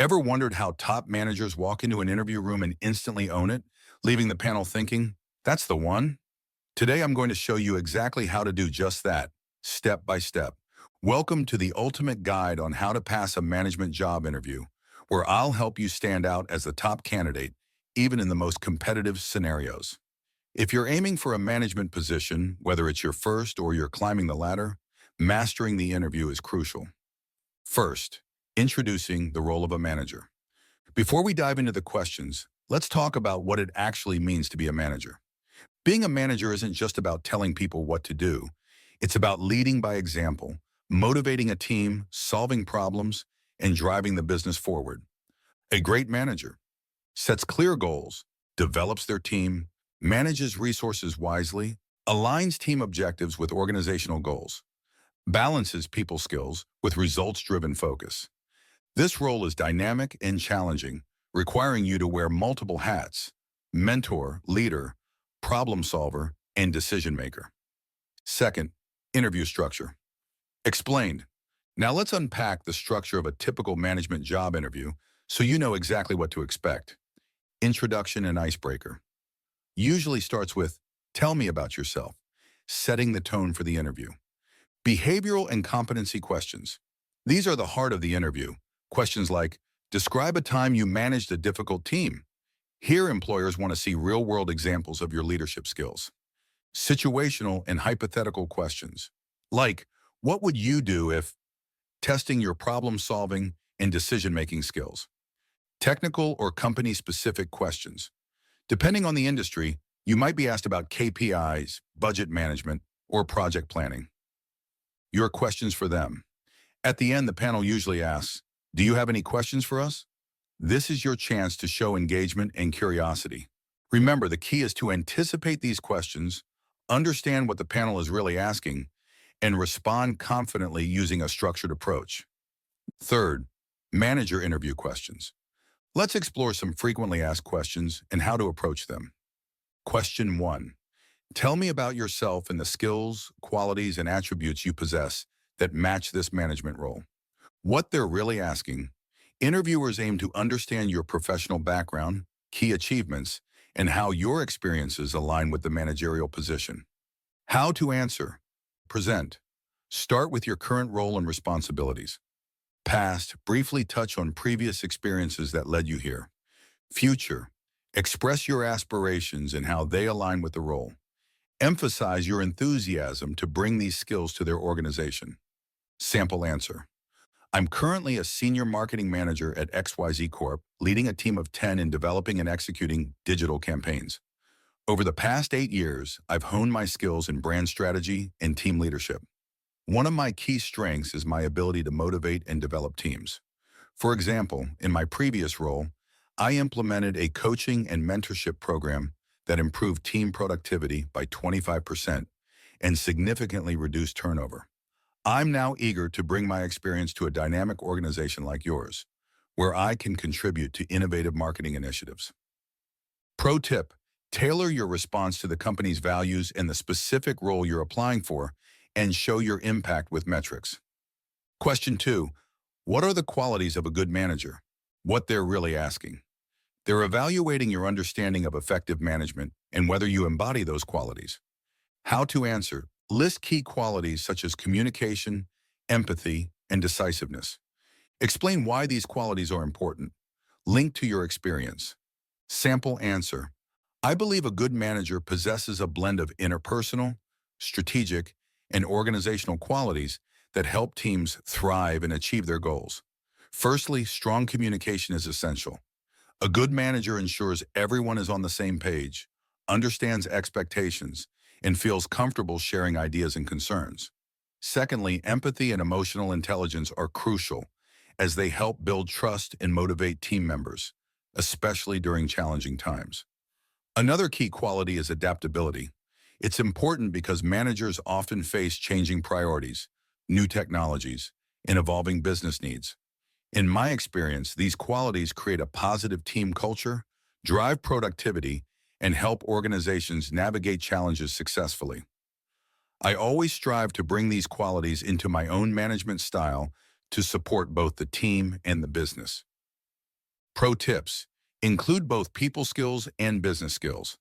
Ever wondered how top managers walk into an interview room and instantly own it, leaving the panel thinking, that's the one? Today, I'm going to show you exactly how to do just that, step by step. Welcome to the ultimate guide on how to pass a management job interview, where I'll help you stand out as the top candidate, even in the most competitive scenarios. If you're aiming for a management position, whether it's your first or you're climbing the ladder, mastering the interview is crucial. First, introducing the role of a manager. Before we dive into the questions, let's talk about what it actually means to be a manager. Being a manager isn't just about telling people what to do. It's about leading by example, motivating a team, solving problems, and driving the business forward. A great manager sets clear goals, develops their team, manages resources wisely, aligns team objectives with organizational goals, balances people skills with results-driven focus. This role is dynamic and challenging, requiring you to wear multiple hats: mentor, leader, problem solver, and decision maker. Second, interview structure. Explained. Now let's unpack the structure of a typical management job interview so you know exactly what to expect. Introduction and icebreaker. Usually starts with, tell me about yourself, setting the tone for the interview. Behavioral and competency questions. These are the heart of the interview. Questions like, describe a time you managed a difficult team. Here, employers want to see real-world examples of your leadership skills. Situational and hypothetical questions, like, what would you do if, testing your problem-solving and decision-making skills. Technical or company-specific questions. Depending on the industry, you might be asked about KPIs, budget management, or project planning. Your questions for them. At the end, the panel usually asks, do you have any questions for us? This is your chance to show engagement and curiosity. Remember, the key is to anticipate these questions, understand what the panel is really asking, and respond confidently using a structured approach. Third, manager interview questions. Let's explore some frequently asked questions and how to approach them. Question 1. Tell me about yourself and the skills, qualities, and attributes you possess that match this management role. What they're really asking, interviewers aim to understand your professional background, key achievements, and how your experiences align with the managerial position. How to answer. Present. Start with your current role and responsibilities. Past, briefly touch on previous experiences that led you here. Future. Express your aspirations and how they align with the role. Emphasize your enthusiasm to bring these skills to their organization. Sample answer. I'm currently a senior marketing manager at XYZ Corp, leading a team of 10 in developing and executing digital campaigns. Over the past 8 years, I've honed my skills in brand strategy and team leadership. One of my key strengths is my ability to motivate and develop teams. For example, in my previous role, I implemented a coaching and mentorship program that improved team productivity by 25% and significantly reduced turnover. I'm now eager to bring my experience to a dynamic organization like yours, where I can contribute to innovative marketing initiatives. Pro tip, tailor your response to the company's values and the specific role you're applying for, and show your impact with metrics. Question 2, what are the qualities of a good manager? What they're really asking. They're evaluating your understanding of effective management and whether you embody those qualities. How to answer. List key qualities such as communication, empathy, and decisiveness. Explain why these qualities are important. Link to your experience. Sample answer. I believe a good manager possesses a blend of interpersonal, strategic, and organizational qualities that help teams thrive and achieve their goals. Firstly, strong communication is essential. A good manager ensures everyone is on the same page, understands expectations, and feels comfortable sharing ideas and concerns. Secondly, empathy and emotional intelligence are crucial as they help build trust and motivate team members, especially during challenging times. Another key quality is adaptability. It's important because managers often face changing priorities, new technologies, and evolving business needs. In my experience, these qualities create a positive team culture, drive productivity, and help organizations navigate challenges successfully. I always strive to bring these qualities into my own management style to support both the team and the business. Pro tips: include both people skills and business skills.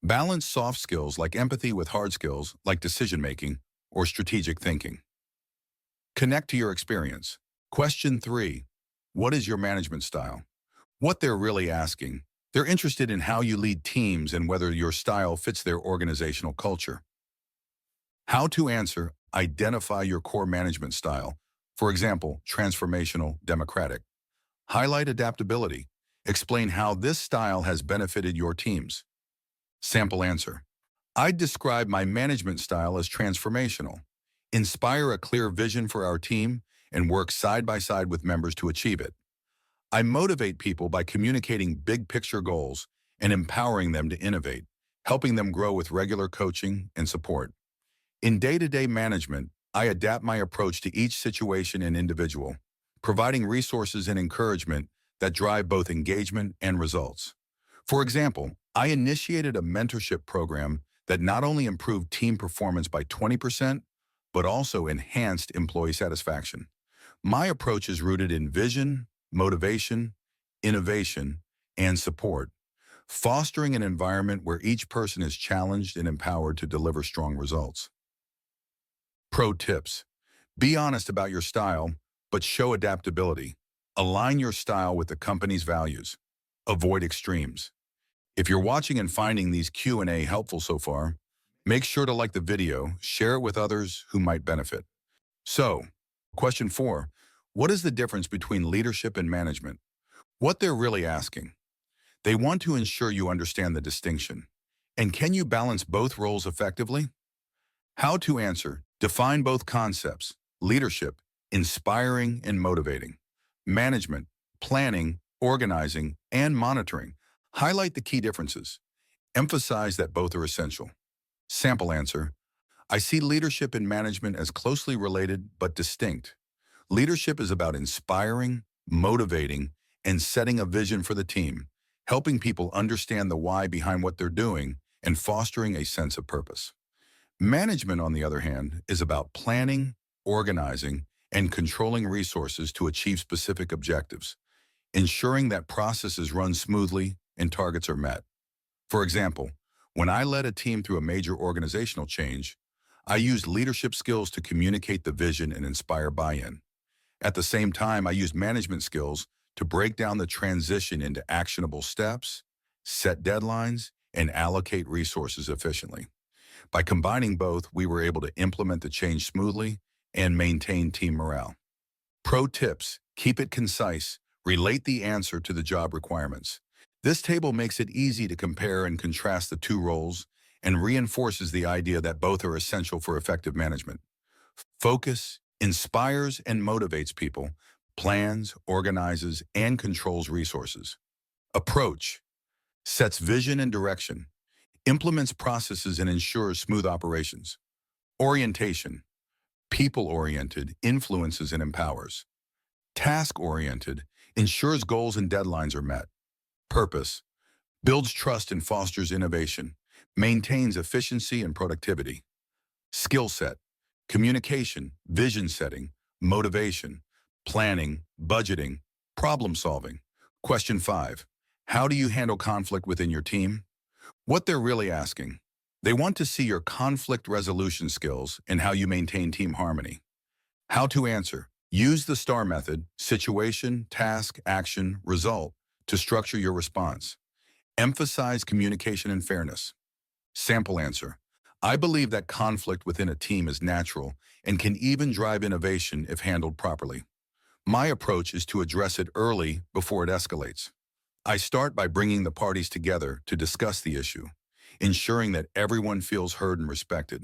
Balance soft skills like empathy with hard skills like decision-making or strategic thinking. Connect to your experience. Question 3. What is your management style? What they're really asking. They're interested in how you lead teams and whether your style fits their organizational culture. How to answer: identify your core management style. For example, transformational, democratic. Highlight adaptability. Explain how this style has benefited your teams. Sample answer: I'd describe my management style as transformational. Inspire a clear vision for our team and work side by side with members to achieve it. I motivate people by communicating big picture goals and empowering them to innovate, helping them grow with regular coaching and support. In day-to-day management, I adapt my approach to each situation and individual, providing resources and encouragement that drive both engagement and results. For example, I initiated a mentorship program that not only improved team performance by 20%, but also enhanced employee satisfaction. My approach is rooted in vision, motivation, innovation, and support, fostering an environment where each person is challenged and empowered to deliver strong results. Pro tips: be honest about your style, but show adaptability. Align your style with the company's values. Avoid extremes. If you're watching and finding these Q&A helpful so far, make sure to like the video, share it with others who might benefit. So, question 4. What is the difference between leadership and management? What they're really asking. They want to ensure you understand the distinction. And can you balance both roles effectively? How to answer: define both concepts. Leadership: inspiring and motivating. Management: planning, organizing, and monitoring. Highlight the key differences. Emphasize that both are essential. Sample answer: I see leadership and management as closely related but distinct. Leadership is about inspiring, motivating, and setting a vision for the team, helping people understand the why behind what they're doing and fostering a sense of purpose. Management, on the other hand, is about planning, organizing, and controlling resources to achieve specific objectives, ensuring that processes run smoothly and targets are met. For example, when I led a team through a major organizational change, I used leadership skills to communicate the vision and inspire buy-in. At the same time, I used management skills to break down the transition into actionable steps, set deadlines, and allocate resources efficiently. By combining both, we were able to implement the change smoothly and maintain team morale. Pro tips: keep it concise, relate the answer to the job requirements. This table makes it easy to compare and contrast the two roles and reinforces the idea that both are essential for effective management. Focus inspires and motivates people, plans, organizes, and controls resources. Approach sets vision and direction, implements processes and ensures smooth operations. Orientation: people-oriented, influences and empowers. Task-oriented, ensures goals and deadlines are met. Purpose: builds trust and fosters innovation, maintains efficiency and productivity. Skill set: communication, vision setting, motivation, planning, budgeting, problem solving. Question 5. How do you handle conflict within your team? What they're really asking. They want to see your conflict resolution skills and how you maintain team harmony. How to answer. Use the STAR method: situation, task, action, result, to structure your response. Emphasize communication and fairness. Sample answer. I believe that conflict within a team is natural and can even drive innovation if handled properly. My approach is to address it early before it escalates. I start by bringing the parties together to discuss the issue, ensuring that everyone feels heard and respected.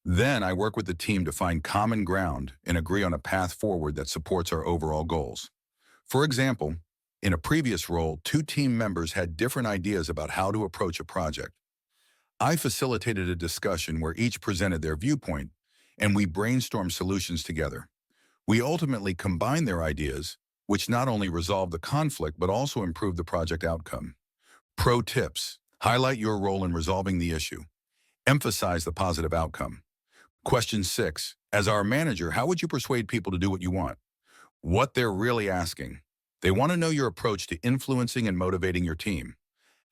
Then I work with the team to find common ground and agree on a path forward that supports our overall goals. For example, in a previous role, 2 team members had different ideas about how to approach a project. I facilitated a discussion where each presented their viewpoint, and we brainstormed solutions together. We ultimately combined their ideas, which not only resolved the conflict but also improved the project outcome. Pro tips: highlight your role in resolving the issue. Emphasize the positive outcome. Question 6. As our manager, how would you persuade people to do what you want? What they're really asking. They want to know your approach to influencing and motivating your team.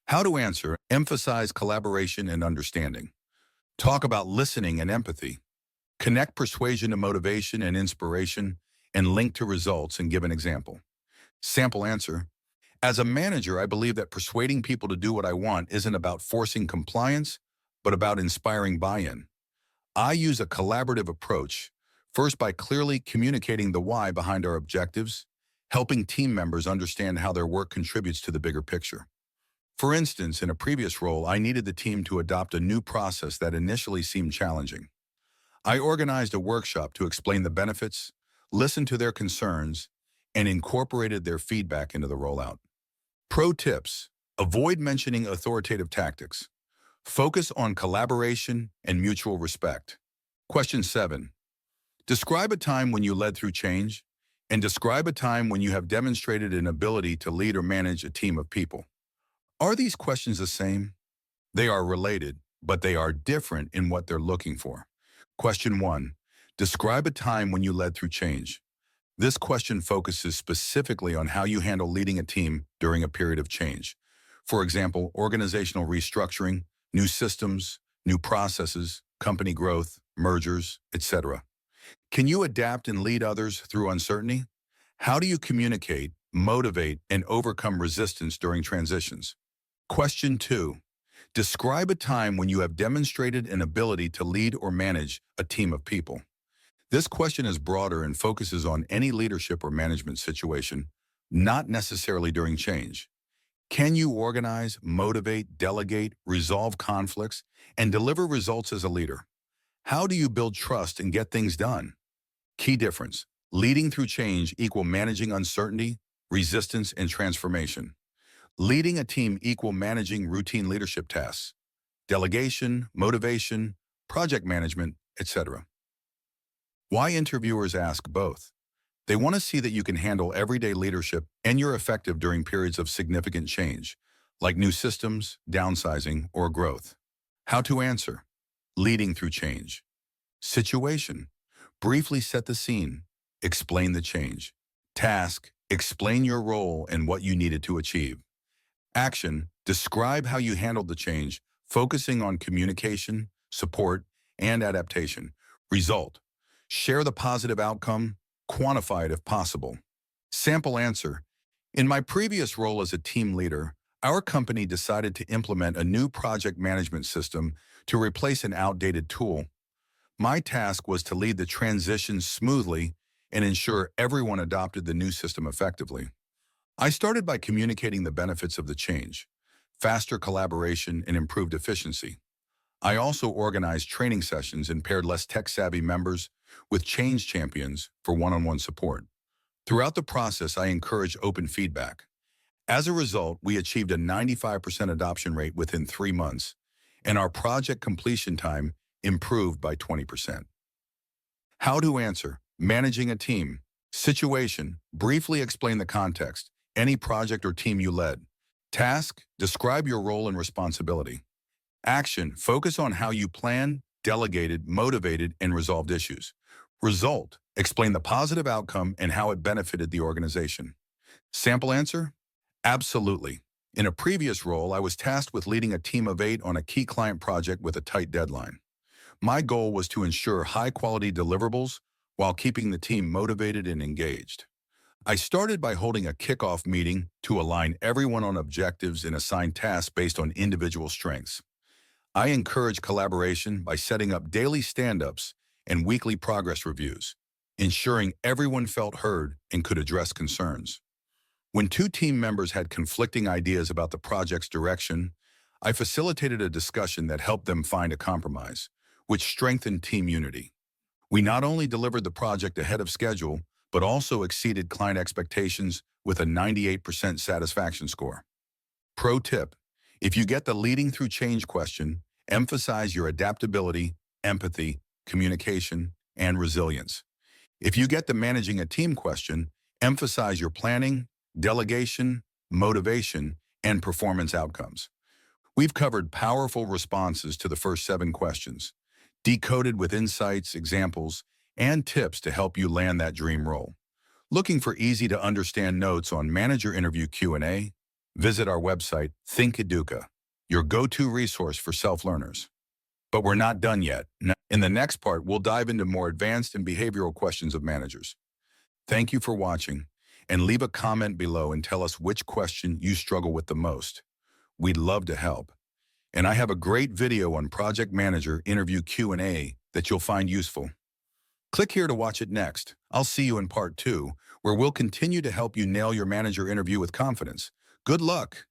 How to answer, emphasize collaboration and understanding. Talk about listening and empathy. Connect persuasion to motivation and inspiration, and link to results and give an example. Sample answer. As a manager, I believe that persuading people to do what I want isn't about forcing compliance, but about inspiring buy-in. I use a collaborative approach, first by clearly communicating the why behind our objectives, helping team members understand how their work contributes to the bigger picture. For instance, in a previous role, I needed the team to adopt a new process that initially seemed challenging. I organized a workshop to explain the benefits, listened to their concerns, and incorporated their feedback into the rollout. Pro tips: avoid mentioning authoritative tactics. Focus on collaboration and mutual respect. Question 7. Describe a time when you led through change, and describe a time when you have demonstrated an ability to lead or manage a team of people. Are these questions the same? They are related, but they are different in what they're looking for. Question 1. Describe a time when you led through change. This question focuses specifically on how you handle leading a team during a period of change. For example, organizational restructuring, new systems, new processes, company growth, mergers, etc. Can you adapt and lead others through uncertainty? How do you communicate, motivate, and overcome resistance during transitions? Question 2. Describe a time when you have demonstrated an ability to lead or manage a team of people. This question is broader and focuses on any leadership or management situation, not necessarily during change. Can you organize, motivate, delegate, resolve conflicts, and deliver results as a leader? How do you build trust and get things done? Key difference: leading through change equal managing uncertainty, resistance, and transformation. Leading a team equal managing routine leadership tasks, delegation, motivation, project management, etc. Why interviewers ask both? They want to see that you can handle everyday leadership and you're effective during periods of significant change, like new systems, downsizing, or growth. How to answer: leading through change. Situation: briefly set the scene, explain the change. Task: explain your role and what you needed to achieve. Action: describe how you handled the change, focusing on communication, support, and adaptation. Result: share the positive outcome, quantify it if possible. Sample answer: in my previous role as a team leader, our company decided to implement a new project management system to replace an outdated tool. My task was to lead the transition smoothly and ensure everyone adopted the new system effectively. I started by communicating the benefits of the change, faster collaboration, and improved efficiency. I also organized training sessions and paired less tech-savvy members with change champions for one-on-one support. Throughout the process, I encouraged open feedback. As a result, we achieved a 95% adoption rate within 3 months, and our project completion time improved by 20%. How to answer: managing a team. Situation: briefly explain the context, any project or team you led. Task: describe your role and responsibility. Action: focus on how you planned, delegated, motivated, and resolved issues. Result: explain the positive outcome and how it benefited the organization. Sample answer: absolutely. In a previous role, I was tasked with leading a team of 8 on a key client project with a tight deadline. My goal was to ensure high-quality deliverables while keeping the team motivated and engaged. I started by holding a kickoff meeting to align everyone on objectives and assign tasks based on individual strengths. I encourage collaboration by setting up daily stand-ups and weekly progress reviews, ensuring everyone felt heard and could address concerns. When 2 team members had conflicting ideas about the project's direction, I facilitated a discussion that helped them find a compromise, which strengthened team unity. We not only delivered the project ahead of schedule, but also exceeded client expectations with a 98% satisfaction score. Pro tip: if you get the leading through change question, emphasize your adaptability, empathy, communication, and resilience. If you get the managing a team question, emphasize your planning, delegation, motivation, and performance outcomes. We've covered powerful responses to the first 7 questions, decoded with insights, examples, and tips to help you land that dream role. Looking for easy-to-understand notes on manager interview Q&A? Visit our website, ThinkEduca, your go-to resource for self-learners. But we're not done yet. In the next part, we'll dive into more advanced and behavioral questions of managers. Thank you for watching, and leave a comment below and tell us which question you struggle with the most. We'd love to help. And I have a great video on Project Manager Interview Q&A that you'll find useful. Click here to watch it next. I'll see you in part 2, where we'll continue to help you nail your manager interview with confidence. Good luck!